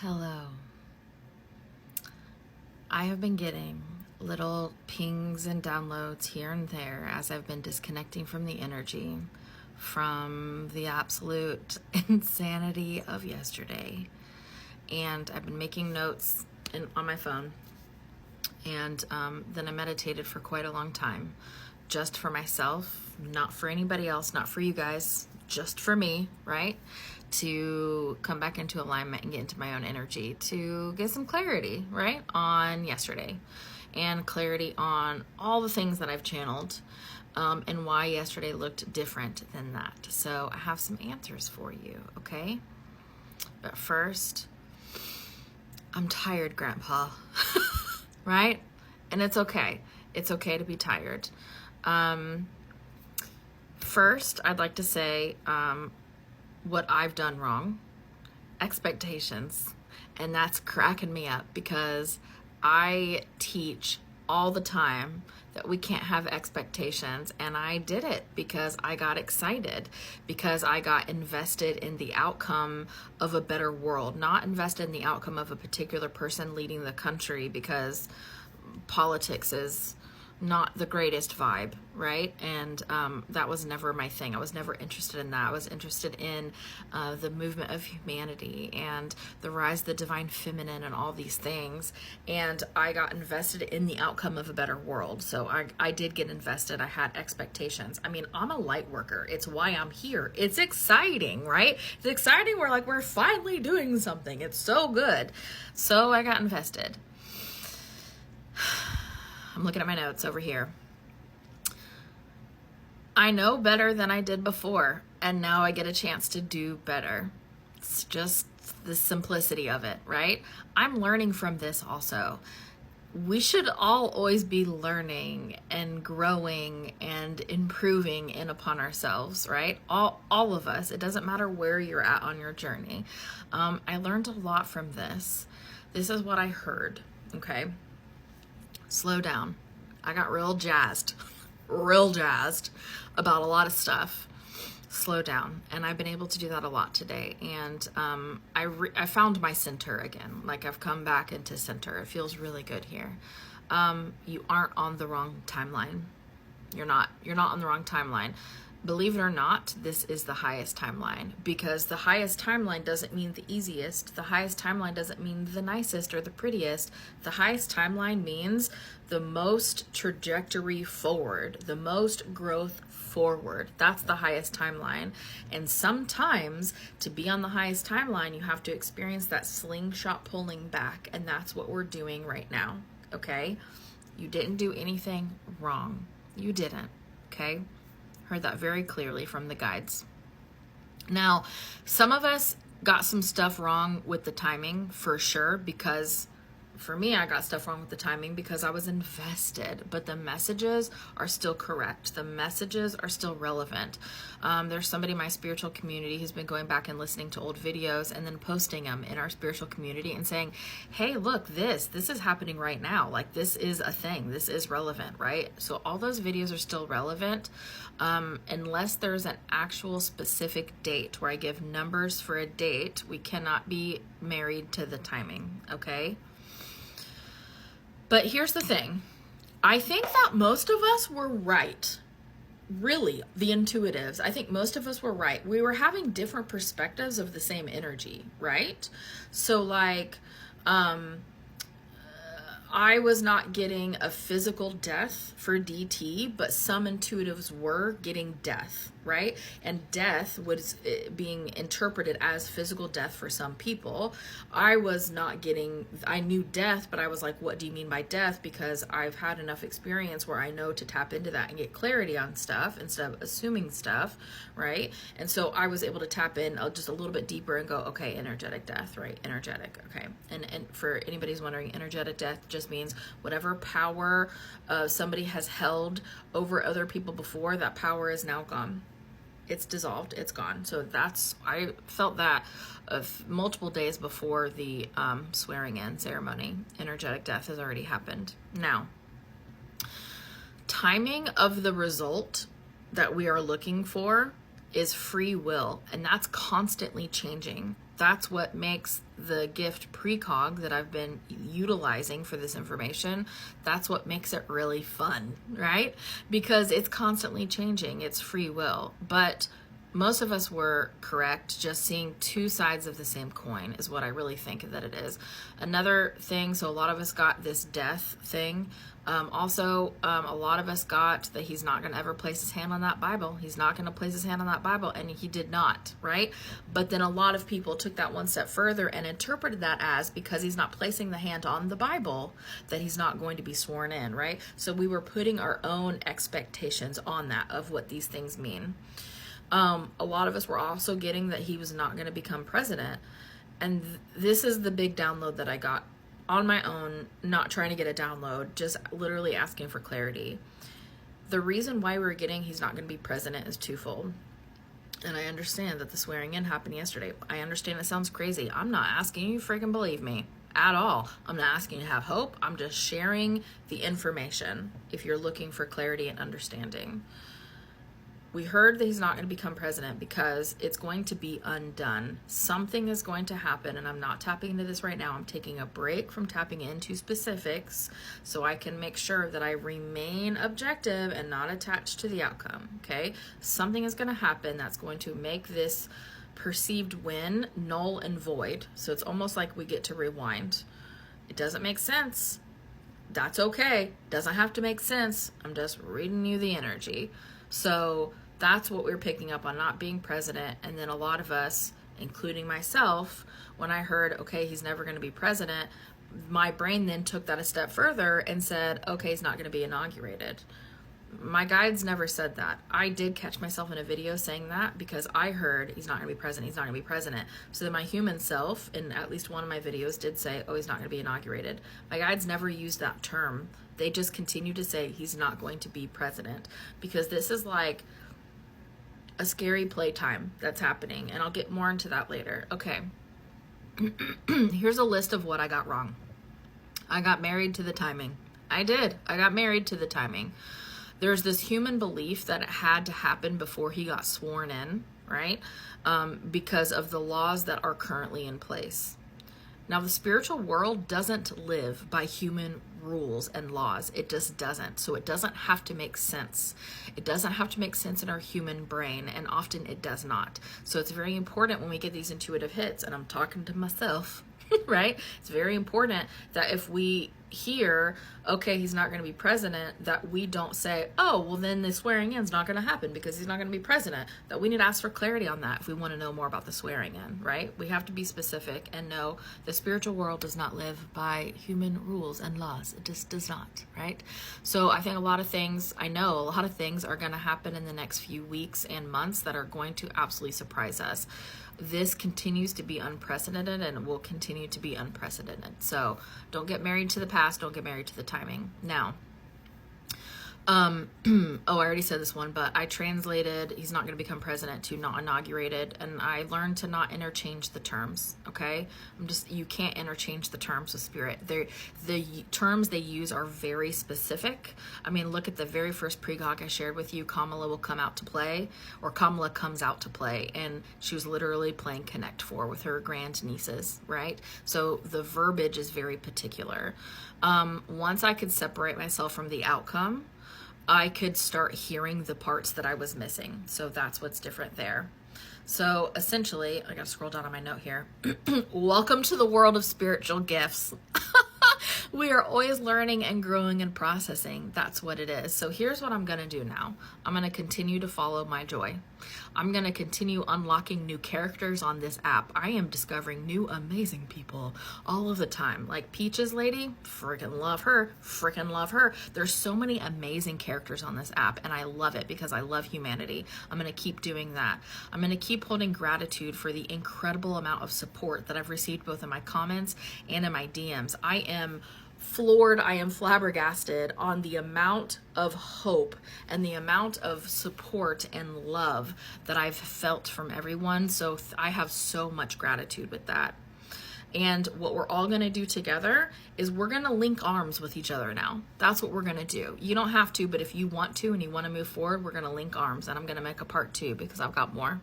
Hello. I have been getting little pings and downloads here and there as I've been disconnecting from the energy, from the absolute insanity of yesterday. And I've been making notes on my phone. And then I meditated for quite a long time, just for myself, not for anybody else, not for you guys, just for me, right? To come back into alignment and get into my own energy, to get some clarity, right, on yesterday, and clarity on all the things that I've channeled, and why yesterday looked different than that. So I have some answers for you, okay? But first, I'm tired, Grandpa, right? And it's okay. It's okay to be tired. First, I'd like to say, what I've done wrong, expectations, and that's cracking me up because I teach all the time that we can't have expectations, and I did it because I got excited, because I got invested in the outcome of a better world, not invested in the outcome of a particular person leading the country, because politics is not the greatest vibe, right? And that was never my thing. I was never interested in that. I was interested in the movement of humanity and the rise of the divine feminine and all these things. And I got invested in the outcome of a better world. So I did get invested. I had expectations. I mean, I'm a light worker. It's why I'm here. It's exciting, right? It's exciting. We're finally doing something. It's so good. So I got invested. I'm looking at my notes over here. I know better than I did before, and now I get a chance to do better. It's just the simplicity of it, right? I'm learning from this also. We should all always be learning and growing and improving in upon ourselves, right? All of us. It doesn't matter where you're at on your journey. I learned a lot from this. This is what I heard, okay? Slow down. I got real jazzed about a lot of stuff. Slow down. And I've been able to do that a lot today. And I found my center again. Like, I've come back into center. It feels really good here. You aren't on the wrong timeline. You're not on the wrong timeline. Believe it or not, this is the highest timeline, because the highest timeline doesn't mean the easiest. The highest timeline doesn't mean the nicest or the prettiest. The highest timeline means the most trajectory forward, the most growth forward. That's the highest timeline. And sometimes to be on the highest timeline, you have to experience that slingshot pulling back. And that's what we're doing right now. Okay? You didn't do anything wrong. You didn't. Okay? Heard that very clearly from the guides. Now, some of us got some stuff wrong with the timing for sure, because for me, I got stuff wrong with the timing because I was invested, but the messages are still correct. The messages are still relevant. There's somebody in my spiritual community who's been going back and listening to old videos and then posting them in our spiritual community and saying, hey, look, this is happening right now. Like, this is a thing. This is relevant, right? So all those videos are still relevant, unless there's an actual specific date where I give numbers for a date. We cannot be married to the timing, okay? But here's the thing. I think that most of us were right. Really, the intuitives. I think most of us were right. We were having different perspectives of the same energy, right? So like, I was not getting a physical death for DT, but some intuitives were getting death, right? And death was being interpreted as physical death for some people. I was not getting, I knew death, but I was like, what do you mean by death? Because I've had enough experience where I know to tap into that and get clarity on stuff instead of assuming stuff, right? And so I was able to tap in just a little bit deeper and go, okay, energetic death, right? Energetic, okay. And for anybody who's wondering, energetic death just means whatever power somebody has held over other people before, that power is now gone. It's dissolved, it's gone. So I felt that of multiple days before the swearing in ceremony. Energetic death has already happened. Now, timing of the result that we are looking for is free will, and that's constantly changing. That's what makes the gift precog that I've been utilizing for this information, that's what makes it really fun, right? Because it's constantly changing. It's free will. But most of us were correct. Just seeing two sides of the same coin is what I really think that it is. Another thing, so a lot of us got this death thing. A lot of us got that he's not going to ever place his hand on that Bible. He's not going to place his hand on that Bible, and he did not, right? But then a lot of people took that one step further and interpreted that as, because he's not placing the hand on the Bible, that he's not going to be sworn in, right? So we were putting our own expectations on that of what these things mean. A lot of us were also getting that he was not going to become president. And this is the big download that I got on my own, not trying to get a download, just literally asking for clarity. The reason why we're getting he's not going to be president is twofold. And I understand that the swearing in happened yesterday. I understand it sounds crazy. I'm not asking you freaking believe me at all. I'm not asking you to have hope. I'm just sharing the information if you're looking for clarity and understanding. We heard that he's not going to become president because it's going to be undone. Something is going to happen, and I'm not tapping into this right now. I'm taking a break from tapping into specifics so I can make sure that I remain objective and not attached to the outcome, okay? Something is going to happen that's going to make this perceived win null and void. So it's almost like we get to rewind. It doesn't make sense. That's okay. Doesn't have to make sense. I'm just reading you the energy. So that's what we're picking up on not being president. And then a lot of us, including myself, when I heard, okay, he's never going to be president, my brain then took that a step further and said, okay, he's not going to be inaugurated. My guides never said that. I did catch myself in a video saying that because I heard he's not going to be president, he's not going to be president. So then my human self, in at least one of my videos, did say, oh, he's not going to be inaugurated. My guides never used that term. They just continue to say he's not going to be president, because this is like a scary playtime that's happening, and I'll get more into that later. Okay, here's a list of what I got wrong. I got married to the timing. I did. I got married to the timing. There's this human belief that it had to happen before he got sworn in, right? Because of the laws that are currently in place. Now, the spiritual world doesn't live by human rules and laws. It just doesn't. So it doesn't have to make sense. It doesn't have to make sense in our human brain, and often it does not. So it's very important when we get these intuitive hits, and I'm talking to myself, right? It's very important that if we hear, okay, he's not going to be president, that we don't say, oh, well, then the swearing in is not going to happen because he's not going to be president. That we need to ask for clarity on that if we want to know more about the swearing in, right? We have to be specific and know the spiritual world does not live by human rules and laws. It just does not, right? So I think a lot of things are going to happen in the next few weeks and months that are going to absolutely surprise us. This continues to be unprecedented and will continue to be unprecedented. So don't get married to the past. Don't get married to the timing. Now, I already said this one, but I translated he's not going to become president to not inaugurated, and I learned to not interchange the terms, okay? You can't interchange the terms with spirit. The terms they use are very specific. I mean, look at the very first pregog I shared with you, Kamala will come out to play, or Kamala comes out to play, and she was literally playing Connect 4 with her grand nieces, right? So the verbiage is very particular. Once I could separate myself from the outcome, I could start hearing the parts that I was missing. So that's what's different there. So essentially, I gotta scroll down on my note here. Welcome to the world of spiritual gifts. We are always learning and growing and processing. That's what it is. So here's what I'm going to do now. I'm going to continue to follow my joy. I'm going to continue unlocking new characters on this app. I am discovering new amazing people all of the time. Like Peaches lady, freaking love her, freaking love her. There's so many amazing characters on this app, and I love it because I love humanity. I'm going to keep doing that. I'm going to keep holding gratitude for the incredible amount of support that I've received both in my comments and in my DMs. I am floored, I am flabbergasted on the amount of hope and the amount of support and love that I've felt from everyone. So I have so much gratitude with that. And what we're all going to do together is we're going to link arms with each other now. That's what we're going to do. You don't have to, but if you want to and you want to move forward, we're going to link arms, and I'm going to make a part 2 because I've got more.